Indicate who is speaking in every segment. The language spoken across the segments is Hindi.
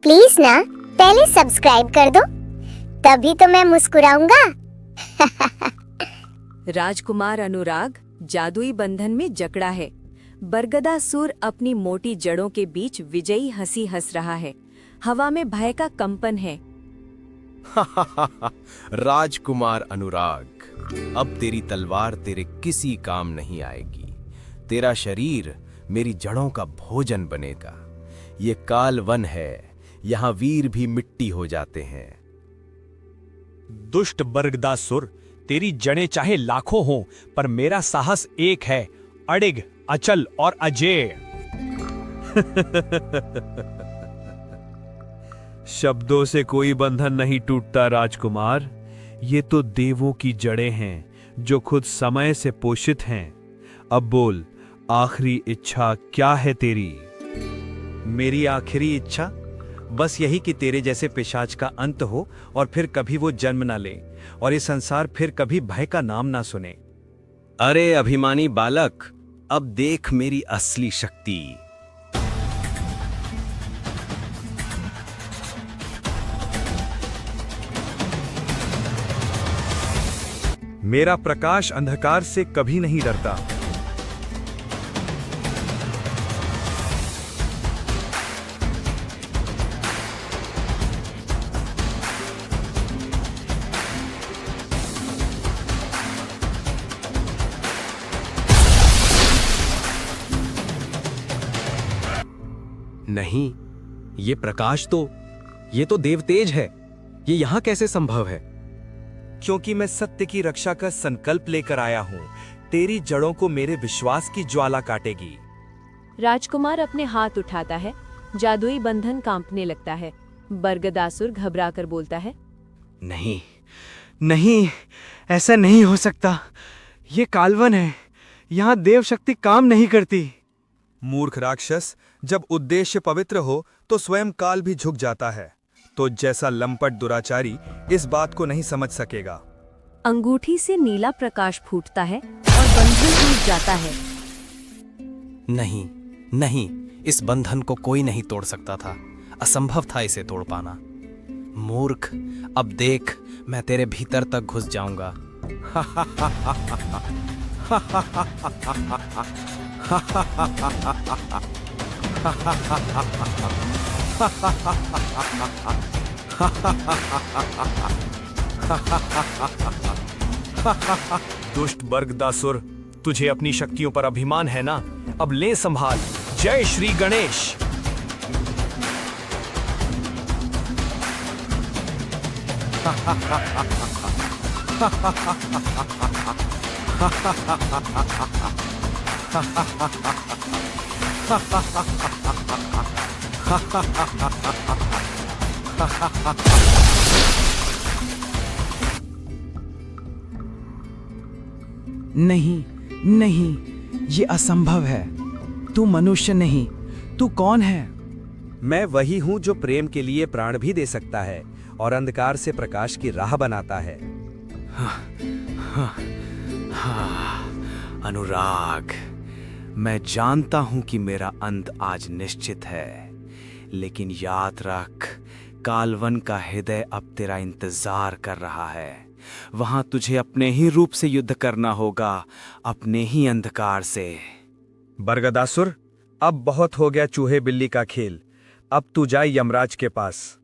Speaker 1: प्लीज ना पहले सब्सक्राइब कर दो, तभी तो मैं मुस्कुराऊंगा।
Speaker 2: राजकुमार अनुराग जादुई बंधन में जकड़ा है। बरगदासुर अपनी मोटी जड़ों के बीच विजयी हंसी हंस रहा है। हवा में भय का कंपन है।
Speaker 3: राजकुमार अनुराग, अब तेरी तलवार तेरे किसी काम नहीं आएगी। तेरा शरीर मेरी जड़ों का भोजन बनेगा। ये काल वन है, यहाँ वीर भी मिट्टी हो जाते हैं।
Speaker 4: दुष्ट बरगदासुर, तेरी जड़ें चाहे लाखों हों, पर मेरा साहस एक है, अडिग, अचल और अजेय।
Speaker 5: शब्दों से कोई बंधन नहीं टूटता राजकुमार। ये तो देवों की जड़ें हैं जो खुद समय से पोषित हैं। अब बोल, आखिरी इच्छा क्या है तेरी?
Speaker 6: मेरी आखिरी इच्छा बस यही कि तेरे जैसे पिशाच का अंत हो और फिर कभी वो जन्म ना ले और ये संसार फिर कभी भय का नाम ना सुने।
Speaker 3: अरे अभिमानी बालक, अब देख मेरी असली शक्ति।
Speaker 6: मेरा प्रकाश अंधकार से कभी नहीं डरता।
Speaker 3: नहीं, ये प्रकाश तो, ये तो देवतेज है। ये यहां कैसे संभव है?
Speaker 6: क्योंकि मैं सत्य की रक्षा का संकल्प लेकर आया हूं। तेरी जड़ों को मेरे विश्वास की ज्वाला काटेगी।
Speaker 2: राजकुमार अपने हाथ उठाता है। जादुई बंधन कांपने लगता है। बरगदासुर घबराकर बोलता है,
Speaker 6: नहीं, नहीं, ऐसा नहीं हो सकता। ये कालवन है, यहाँ देव शक्ति काम नहीं करती। मूर्ख राक्षस, जब उद्देश्य पवित्र हो तो स्वयं काल भी झुक जाता है। तो जैसा लंपट दुराचारी इस बात को नहीं समझ सकेगा।
Speaker 2: अंगूठी से नीला प्रकाश फूटता है और बंधन टूट जाता है।
Speaker 3: नहीं, नहीं, इस बंधन को कोई नहीं तोड़ सकता था। असंभव था इसे तोड़ पाना। मूर्ख, अब देख, मैं तेरे भीतर तक घुस जाऊंगा।
Speaker 4: दुष्ट बरगदासुर, तुझे अपनी शक्तियों पर अभिमान है ना? अब ले संभाल। जय श्री गणेश।
Speaker 7: नहीं, नहीं, ये असंभव है। तू मनुष्य नहीं, तू कौन है?
Speaker 6: मैं वही हूं जो प्रेम के लिए प्राण भी दे सकता है और अंधकार से प्रकाश की राह बनाता है।
Speaker 3: अनुराग, मैं जानता हूं कि मेरा अंत आज निश्चित है, लेकिन याद रख, कालवन का हृदय अब तेरा इंतजार कर रहा है। वहां तुझे अपने ही रूप से युद्ध करना होगा, अपने ही अंधकार से।
Speaker 6: बरगदासुर, अब बहुत हो गया चूहे बिल्ली का खेल। अब तू जा यमराज के पास।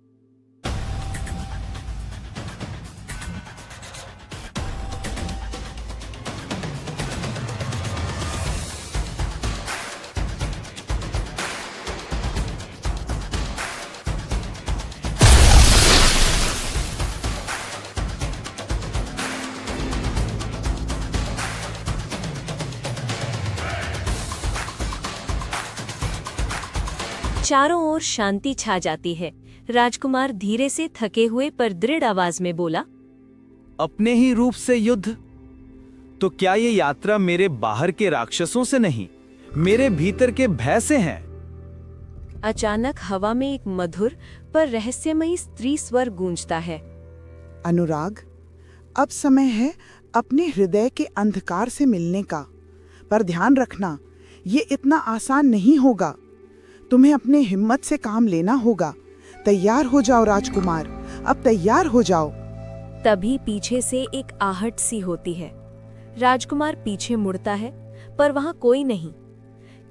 Speaker 2: चारों ओर शांति छा जाती है। राजकुमार धीरे से थके हुए पर दृढ़ आवाज में बोला,
Speaker 6: अपने ही रूप से युद्ध? तो क्या ये यात्रा मेरे बाहर के राक्षसों से नहीं, मेरे भीतर के भय से है?
Speaker 2: अचानक हवा में एक मधुर पर रहस्यमयी स्त्री स्वर गूंजता है।
Speaker 8: अनुराग, अब समय है अपने हृदय के अंधकार से मिलने का, पर ध्यान रखना, ये इतना आसान नहीं होगा। तुम्हें अपने हिम्मत से काम लेना होगा, तैयार हो जाओ राजकुमार, अब तैयार हो जाओ।
Speaker 2: तभी पीछे से एक आहट सी होती है। राजकुमार पीछे मुड़ता है, पर वहां कोई नहीं।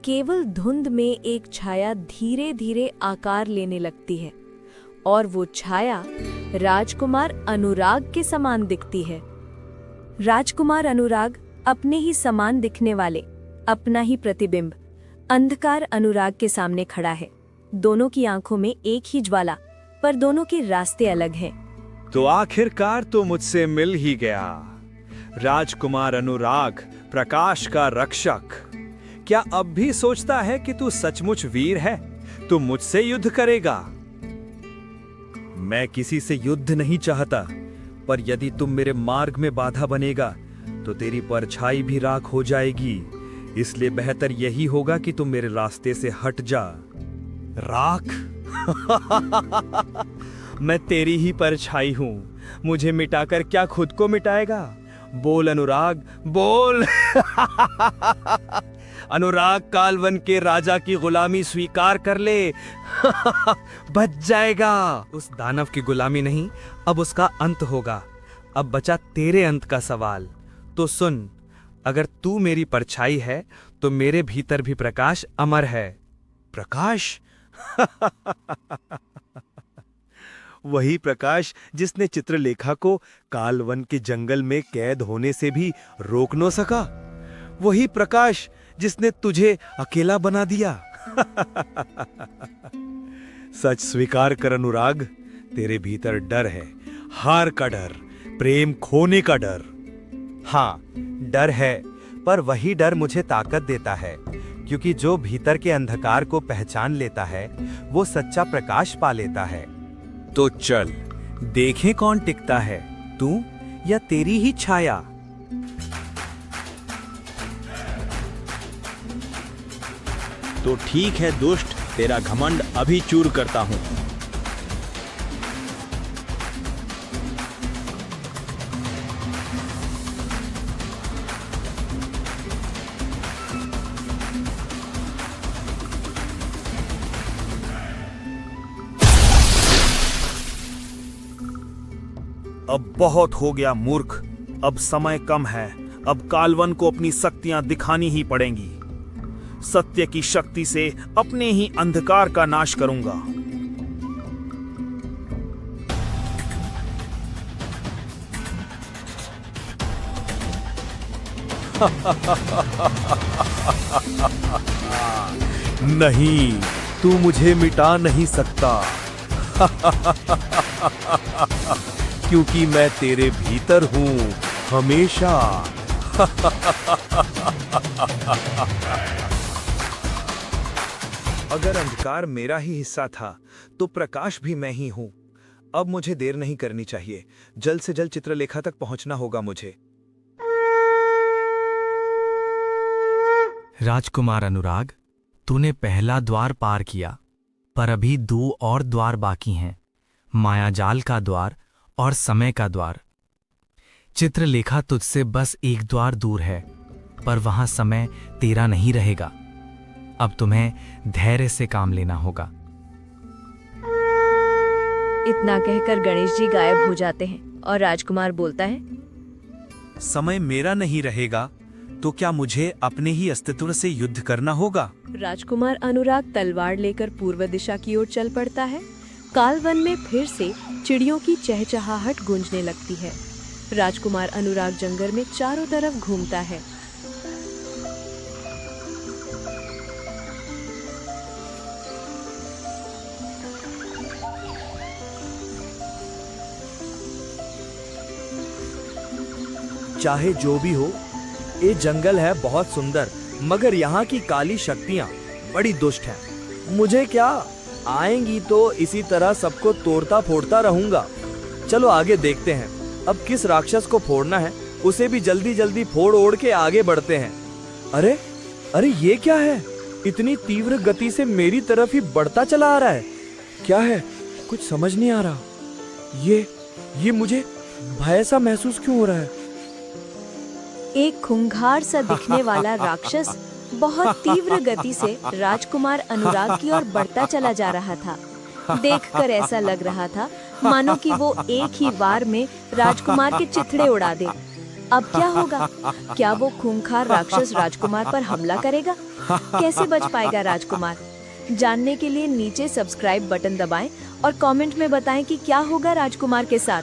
Speaker 2: केवल धुंध में एक छाया धीरे धीरे आकार लेने लगती है और वो छाया राजकुमार अनुराग के समान दिखती है। राजकुमार अनुराग अपने ही समान दिखने वाले, अपना ही प्रतिबिंब, अंधकार अनुराग के सामने खड़ा है। दोनों की आंखों में एक ही ज्वाला, पर दोनों के रास्ते अलग हैं।
Speaker 5: तो आखिरकार तो मुझसे मिल ही गया। राजकुमार अनुराग, प्रकाश का रक्षक। क्या अब भी सोचता है कि तू सचमुच वीर है? तू मुझसे युद्ध करेगा? मैं किसी से युद्ध नहीं चाहता, पर यदि तुम मेरे मार्ग में बाधा बनेगा तो तेरी परछाई भी राख हो जाएगी। इसलिए बेहतर यही होगा कि तुम मेरे रास्ते से हट जा।
Speaker 6: राख? मैं तेरी ही परछाई हूं। मुझे मिटाकर क्या खुद को मिटाएगा? बोल अनुराग, बोल। अनुराग कालवन के राजा की गुलामी स्वीकार कर ले। बच जाएगा। उस दानव की गुलामी नहीं, अब उसका अंत होगा। अब बचा तेरे अंत का सवाल। तो सुन, अगर तू मेरी परछाई है तो मेरे भीतर भी प्रकाश अमर है। प्रकाश? वही प्रकाश जिसने चित्रलेखा को कालवन के जंगल में कैद होने से भी रोक न सका। वही प्रकाश जिसने तुझे अकेला बना दिया। सच स्वीकार कर अनुराग, तेरे भीतर डर है। हार का डर, प्रेम खोने का डर। हाँ, डर है, पर वही डर मुझे ताकत देता है, क्योंकि जो भीतर के अंधकार को पहचान लेता है वो सच्चा प्रकाश पा लेता है। तो चल देखें कौन टिकता है, तू या तेरी ही छाया।
Speaker 4: तो ठीक है दुष्ट, तेरा घमंड अभी चूर करता हूं।
Speaker 9: अब बहुत हो गया मूर्ख, अब समय कम है। अब कालवन को अपनी शक्तियां दिखानी ही पड़ेंगी। सत्य की शक्ति से अपने ही अंधकार का नाश करूंगा।
Speaker 5: नहीं, तू मुझे मिटा नहीं सकता। क्योंकि मैं तेरे भीतर हूं हमेशा।
Speaker 3: अगर अंधकार मेरा ही हिस्सा था तो प्रकाश भी मैं ही हूं। अब मुझे देर नहीं करनी चाहिए। जल्द से जल्द चित्रलेखा तक पहुंचना होगा मुझे।
Speaker 7: राजकुमार अनुराग, तूने पहला द्वार पार किया, पर अभी 2 और द्वार बाकी हैं। मायाजाल का द्वार और समय का द्वार। चित्रलेखा तुझसे बस एक द्वार दूर है, पर वहां समय तेरा नहीं रहेगा। अब तुम्हें धैर्य से काम लेना होगा।
Speaker 2: इतना कहकर गणेश जी गायब हो जाते हैं और राजकुमार बोलता है,
Speaker 5: समय मेरा नहीं रहेगा तो क्या मुझे अपने ही अस्तित्व से युद्ध करना होगा?
Speaker 2: राजकुमार अनुराग तलवार लेकर पूर्व दिशा की ओर चल पड़ता है। कालवन में फिर से चिड़ियों की चहचहाहट गूंजने लगती है। राजकुमार अनुराग जंगल में चारों तरफ घूमता है।
Speaker 6: चाहे जो भी हो, ये जंगल है बहुत सुंदर, मगर यहाँ की काली शक्तियाँ बड़ी दुष्ट हैं। मुझे क्या, आएंगी तो इसी तरह सबको तोड़ता फोड़ता रहूंगा। चलो आगे देखते हैं, अब किस राक्षस को फोड़ना है उसे भी जल्दी जल्दी फोड़ ओड़ के आगे बढ़ते हैं। अरे अरे, ये क्या है? इतनी तीव्र गति से मेरी तरफ ही बढ़ता चला आ रहा है। क्या है, कुछ समझ नहीं आ रहा। ये मुझे भय सा महसूस क्यों हो रहा है?
Speaker 2: एक खूंखार सा दिखने वाला राक्षस बहुत तीव्र गति से राजकुमार अनुराग की ओर बढ़ता चला जा रहा था। देखकर ऐसा लग रहा था मानो कि वो एक ही वार में राजकुमार के चिथड़े उड़ा दे। अब क्या होगा? क्या वो खूंखार राक्षस राजकुमार पर हमला करेगा? कैसे बच पाएगा राजकुमार? जानने के लिए नीचे सब्सक्राइब बटन दबाएं और कमेंट में बताएं कि क्या होगा राजकुमार के साथ।